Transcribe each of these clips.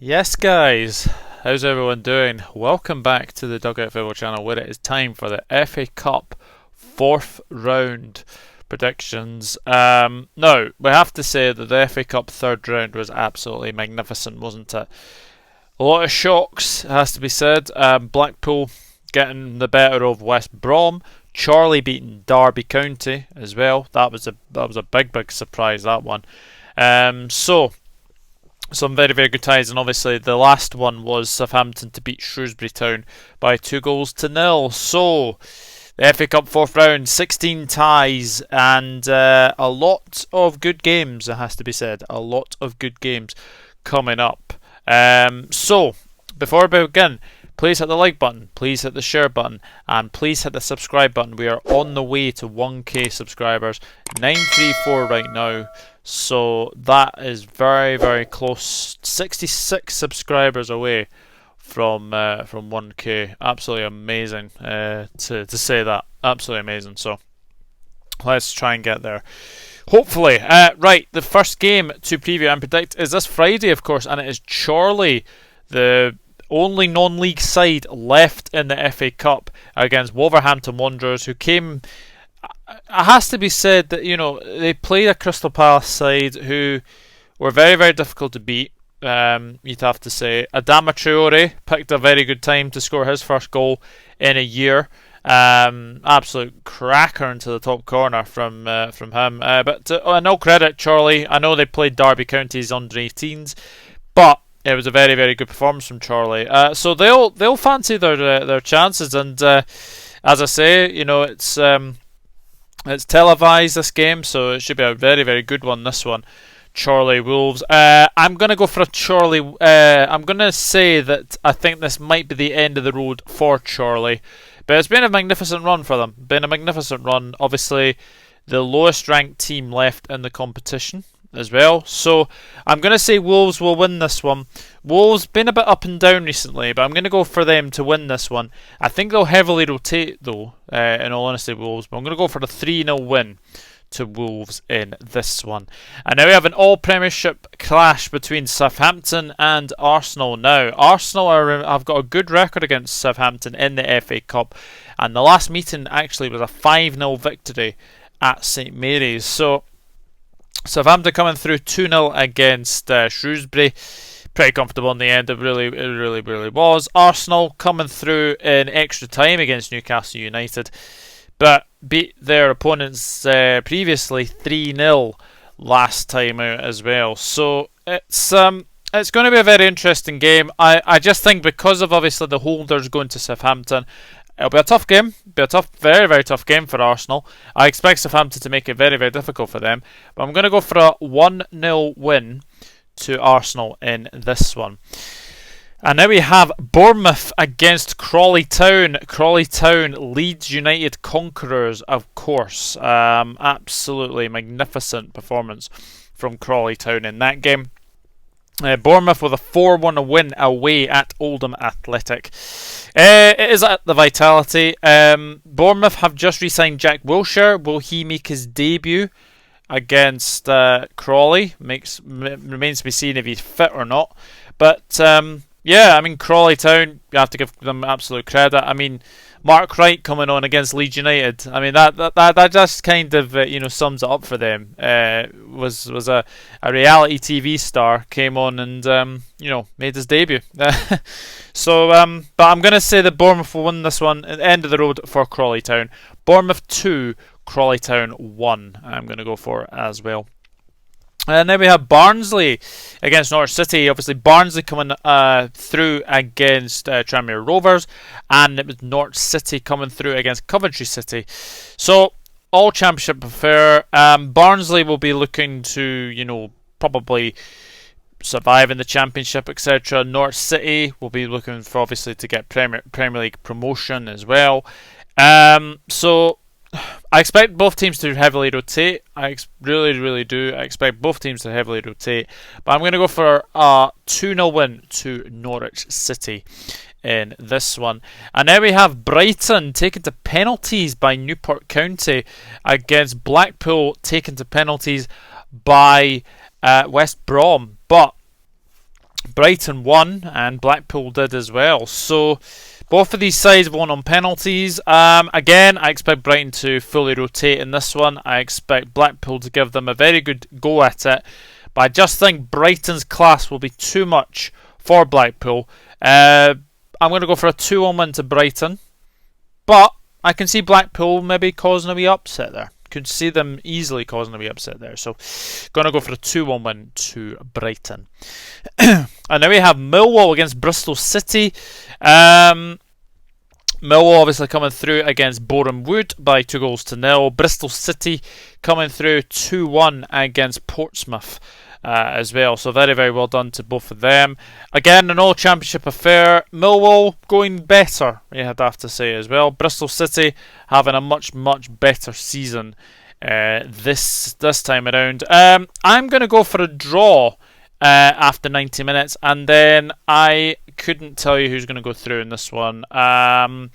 Yes, guys, how's everyone doing? Welcome back to the Dugout Football channel, where it is time for the FA Cup fourth round predictions. Now, we have to say that the FA Cup third round was absolutely magnificent, wasn't it? A lot of shocks, it has to be said. Blackpool getting the better of West Brom. Chorley beating Derby County as well. That was a big surprise, that one. Some very, very good ties, and obviously the last one was Southampton to beat Shrewsbury Town by 2-0. So, the FA Cup fourth round, 16 ties, and a lot of good games, it has to be said. A lot of good games coming up. So, before we begin, please hit the like button, please hit the share button, and please hit the subscribe button. We are on the way to 1k subscribers, 934 right now. So that is very, very close. 66 subscribers away from 1k. Absolutely amazing to say that. Absolutely amazing. So let's try and get there. Hopefully. Right, the first game to preview and predict is this Friday, of course, and it is Chorley, the only non-league side left in the FA Cup, against Wolverhampton Wanderers, who came... It has to be said that, they played a Crystal Palace side who were very, very difficult to beat, you'd have to say. Adama Traore picked a very good time to score his first goal in a year. Absolute cracker into the top corner from him. But in all credit, Chorley, I know they played Derby County's under-18s, but it was a very, very good performance from Chorley. So they'll fancy their chances, and as I say, it's televised, this game, so it should be a very, very good one, this one. Chorley Wolves. I'm going to go for a Chorley. I'm going to say that I think this might be the end of the road for Chorley. But it's been a magnificent run for them. Been a magnificent run. Obviously, the lowest ranked team left in the competition as well. So I'm going to say Wolves will win this one. Wolves been a bit up and down recently, but I'm going to go for them to win this one. I think they'll heavily rotate though, in all honesty, Wolves, but I'm going to go for a 3-0 win to Wolves in this one. And now we have an all-Premiership clash between Southampton and Arsenal. Now, Arsenal have got a good record against Southampton in the FA Cup, and the last meeting actually was a 5-0 victory at St Mary's. So Southampton coming through 2-0 against Shrewsbury. Pretty comfortable in the end. It really was. Arsenal coming through in extra time against Newcastle United, but beat their opponents previously 3-0 last time out as well. So it's going to be a very interesting game. I just think because of obviously the holders going to Southampton, it'll be a tough game. Be a very, very tough game for Arsenal. I expect Southampton to make it very, very difficult for them. But I'm going to go for a 1-0 win to Arsenal in this one. And now we have Bournemouth against Crawleytown. Crawleytown, Leeds United conquerors, of course. Absolutely magnificent performance from Crawleytown in that game. Bournemouth with a 4-1 win away at Oldham Athletic. It is at the Vitality. Bournemouth have just re-signed Jack Wilshere. Will he make his debut against Crawley? Remains to be seen if he's fit or not. But Crawleytown, you have to give them absolute credit. I mean, Mark Wright coming on against Leeds United. I mean, that just kind of sums it up for them. Was a reality TV star, came on and made his debut. But I'm going to say that Bournemouth will win this one at the end of the road for Crawleytown. Bournemouth 2, Crawleytown 1. I'm going to go for it as well. And then we have Barnsley against Norwich City. Obviously, Barnsley coming through against Tranmere Rovers, and it was Norwich City coming through against Coventry City. So, all championship affair. Barnsley will be looking to, probably survive in the championship, etc. Norwich City will be looking for obviously to get Premier League promotion as well. So I expect both teams to heavily rotate. I really do. I expect both teams to heavily rotate. But I'm going to go for a 2-0 win to Norwich City in this one. And now we have Brighton taken to penalties by Newport County against Blackpool taken to penalties by West Brom. But Brighton won, and Blackpool did as well. So both of these sides won on penalties. Again, I expect Brighton to fully rotate in this one. I expect Blackpool to give them a very good go at it. But I just think Brighton's class will be too much for Blackpool. I'm going to go for a 2-1 win to Brighton. But I can see Blackpool maybe causing a wee upset there. Could see them easily causing a wee upset there. So, going to go for a 2-1 win to Brighton. And then we have Millwall against Bristol City. Millwall obviously coming through against Bournemouth by 2-0. Bristol City coming through 2-1 against Portsmouth as well. So very, very well done to both of them. Again, an all-championship affair. Millwall going better, you have to say as well. Bristol City having a much, much better season this time around. I'm going to go for a draw after 90 minutes, and then I couldn't tell you who's going to go through in this one. I'm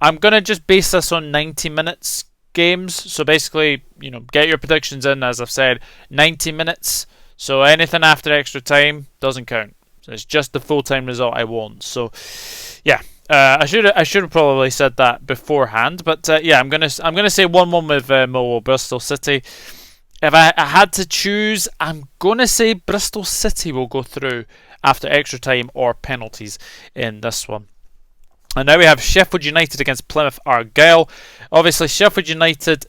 going to just base this on 90 minutes games. So basically, get your predictions in, as I've said, 90 minutes. So anything after extra time doesn't count. So it's just the full-time result I want. So yeah, I should have probably said that beforehand. But yeah, I'm gonna say 1-1 with Millwall, Bristol City. If I had to choose, I'm gonna say Bristol City will go through after extra time or penalties in this one. And now we have Sheffield United against Plymouth Argyle. Obviously, Sheffield United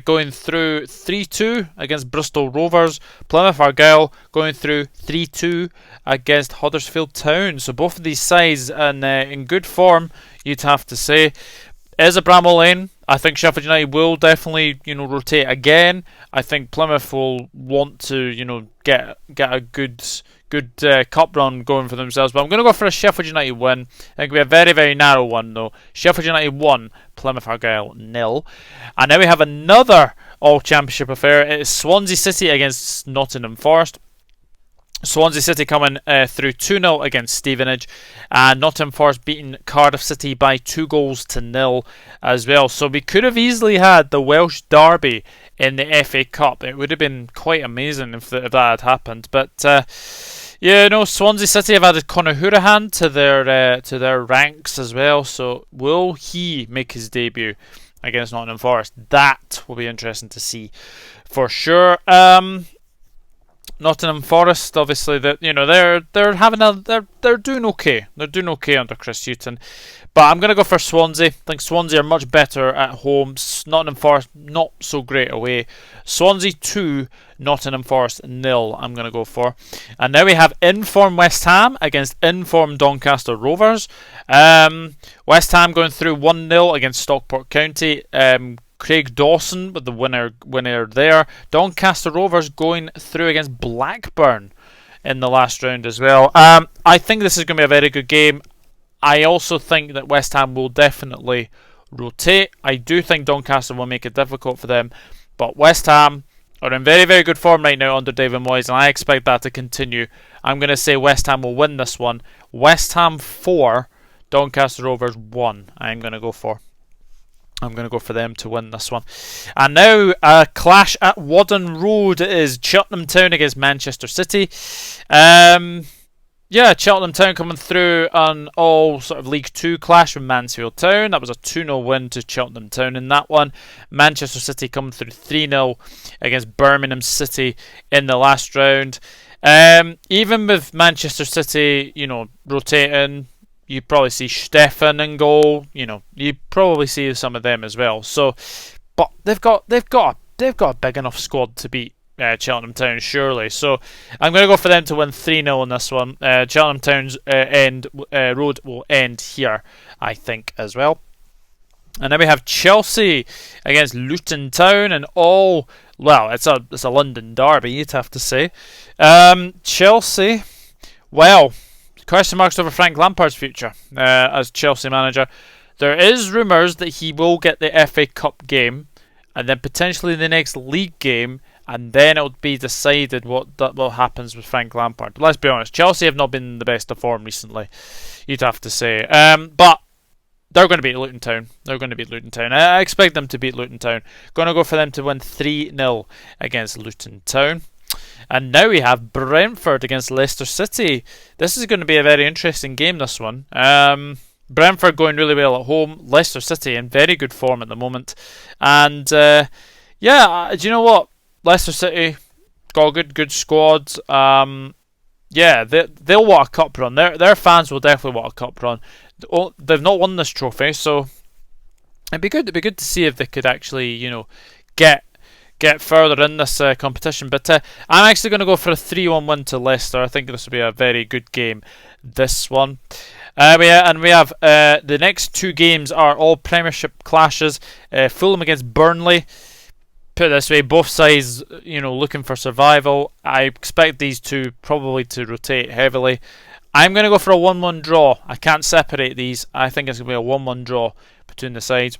going through 3-2 against Bristol Rovers. Plymouth Argyle going through 3-2 against Huddersfield Town. So both of these sides in good form, you'd have to say. Is a Bramall Lane. I think Sheffield United will definitely, rotate again. I think Plymouth will want to, get a good cup run going for themselves. But I'm going to go for a Sheffield United win. I think it'll be a very, very narrow one, though. Sheffield United 1, Plymouth Argyle 0. And now we have another all-championship affair. It is Swansea City against Nottingham Forest. Swansea City coming through 2-0 against Stevenage, and Nottingham Forest beating Cardiff City by 2-0 as well. So we could have easily had the Welsh derby in the FA Cup. It would have been quite amazing if that had happened. But Swansea City have added Conor Hourihane to their ranks as well. So will he make his debut against Nottingham Forest? That will be interesting to see for sure. Nottingham Forest, obviously, they're doing okay. They're doing okay under Chris Hughton, but I'm going to go for Swansea. I think Swansea are much better at home. Nottingham Forest not so great away. Swansea 2, Nottingham Forest 0. I'm going to go for. And now we have informed West Ham against informed Doncaster Rovers. West Ham going through 1-0 against Stockport County. Craig Dawson with the winner there. Doncaster Rovers going through against Blackburn in the last round as well. I think this is going to be a very good game. I also think that West Ham will definitely rotate. I do think Doncaster will make it difficult for them, but West Ham are in very, very good form right now under David Moyes, and I expect that to continue. I'm going to say West Ham will win this one. West Ham 4, Doncaster Rovers 1. I'm going to go for them to win this one. And now a clash at Whaddon Road is Cheltenham Town against Manchester City. Cheltenham Town coming through an all sort of League 2 clash with Mansfield Town. That was a 2-0 win to Cheltenham Town in that one. Manchester City coming through 3-0 against Birmingham City in the last round. Even with Manchester City, rotating, you probably see Stefan in goal. You probably see some of them as well. So, but they've got a big enough squad to beat Cheltenham Town, surely. So, I'm going to go for them to win 3-0 in this one. Cheltenham Town's road will end here, I think, as well. And then we have Chelsea against Luton Town, and it's a London derby, you'd have to say. Chelsea, question marks over Frank Lampard's future as Chelsea manager. There is rumours that he will get the FA Cup game and then potentially the next league game, and then it will be decided what happens with Frank Lampard. But let's be honest, Chelsea have not been in the best of form recently, you'd have to say. But they're going to beat Luton Town. I expect them to beat Luton Town. Going to go for them to win 3-0 against Luton Town. And now we have Brentford against Leicester City. This is going to be a very interesting game, this one. Brentford going really well at home. Leicester City in very good form at the moment. And do you know what? Leicester City got a good squad. They'll want a cup run. Their fans will definitely want a cup run. They've not won this trophy, so it'd be good to see if they could actually, get further in this competition. But I'm actually going to go for a 3-1 win to Leicester. I think this will be a very good game, this one. We have the next two games are all Premiership clashes. Fulham against Burnley. Put it this way, both sides, looking for survival. I expect these two probably to rotate heavily. I'm going to go for a 1-1 draw. I can't separate these. I think it's going to be a 1-1 draw between the sides.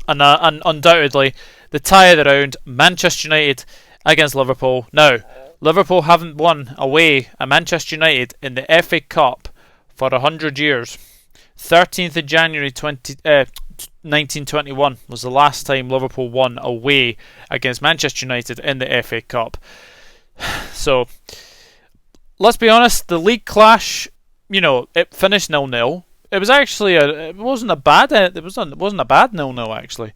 And undoubtedly, the tie of the round, Manchester United against Liverpool. Now, Liverpool haven't won away at Manchester United in the FA Cup for 100 years. 13th of January 1921 was the last time Liverpool won away against Manchester United in the FA Cup. So, let's be honest, the league clash, it finished 0-0. It was actually it wasn't a bad 0-0 actually.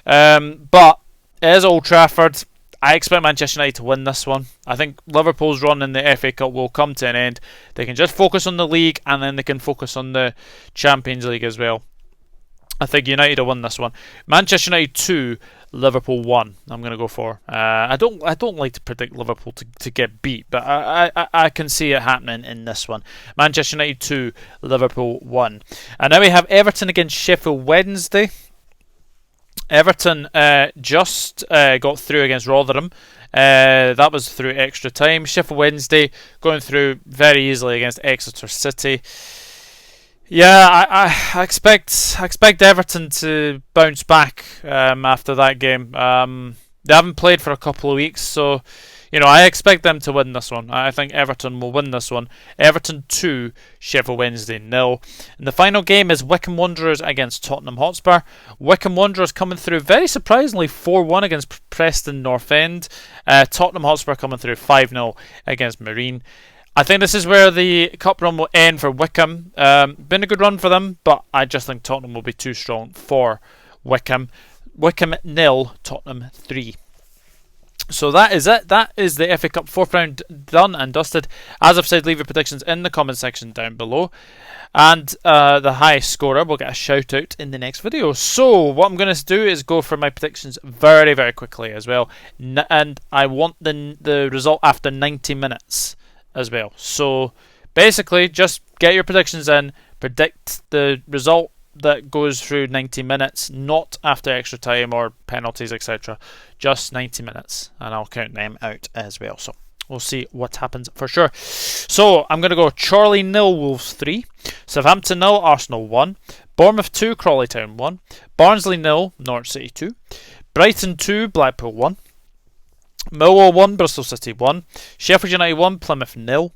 But it is Old Trafford. I expect Manchester United to win this one. I think Liverpool's run in the FA Cup will come to an end. They can just focus on the league, and then they can focus on the Champions League as well. I think United will win this one. Manchester United 2, Liverpool 1. I'm going to go for. I don't like to predict Liverpool to get beat, but I can see it happening in this one. Manchester United 2, Liverpool 1. And now we have Everton against Sheffield Wednesday. Everton just got through against Rotherham. That was through extra time. Sheffield Wednesday going through very easily against Exeter City. Yeah, I expect Everton to bounce back after that game. They haven't played for a couple of weeks, so I expect them to win this one. I think Everton will win this one. Everton 2, Sheffield Wednesday 0. And the final game is Wycombe Wanderers against Tottenham Hotspur. Wycombe Wanderers coming through very surprisingly 4-1 against Preston North End. Tottenham Hotspur coming through 5-0 against Marine. I think this is where the cup run will end for Wycombe. Been a good run for them, but I just think Tottenham will be too strong for Wycombe. Wycombe 0, Tottenham 3. So that is it. That is the FA Cup 4th round done and dusted. As I've said, leave your predictions in the comment section down below. And the highest scorer will get a shout out in the next video. So what I'm going to do is go for my predictions very, very quickly as well. And I want the result after 90 minutes as well. So basically, just get your predictions in, predict the result that goes through 90 minutes, not after extra time or penalties, etc. Just 90 minutes, and I'll count them out as well. So we'll see what happens for sure. So I'm going to go Chorley 0, Wolves 3, Southampton 0, Arsenal 1, Bournemouth 2, Crawleytown 1, Barnsley 0, Norwich City 2, Brighton 2, Blackpool 1, Millwall 1, Bristol City 1, Sheffield United 1, Plymouth 0,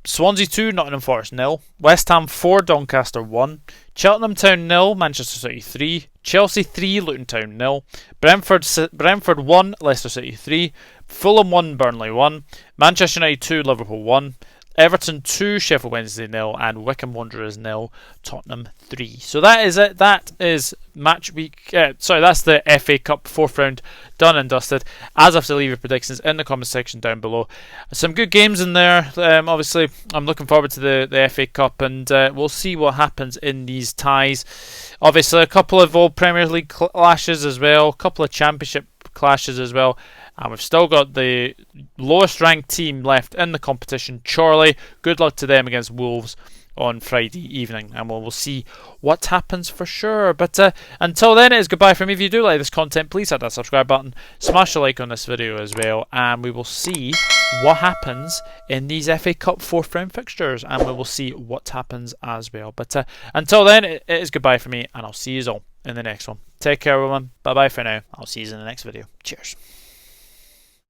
Swansea 2, Nottingham Forest 0, West Ham 4, Doncaster 1, Cheltenham Town 0, Manchester City 3, Chelsea 3, Luton Town 0, Brentford 1, Leicester City 3, Fulham 1, Burnley 1, Manchester United 2, Liverpool 1, Everton 2, Sheffield Wednesday 0, and Wycombe Wanderers 0, Tottenham 3. So that is it. That is match week. That's the FA Cup 4th round done and dusted. As I have to leave your predictions in the comment section down below. Some good games in there. Obviously, I'm looking forward to the FA Cup, and we'll see what happens in these ties. Obviously, a couple of All Premier League clashes as well, a couple of Championship clashes as well. And we've still got the lowest ranked team left in the competition, Chorley. Good luck to them against Wolves on Friday evening, and we'll see what happens for sure. But until then, it is goodbye from me. If you do like this content, please hit that subscribe button, smash a like on this video as well, and we will see what happens in these FA Cup 4th round fixtures, and we will see what happens as well. But until then, it is goodbye from me, and I'll see you all in the next one. Take care, everyone. Bye bye for now. I'll see you in the next video. Cheers.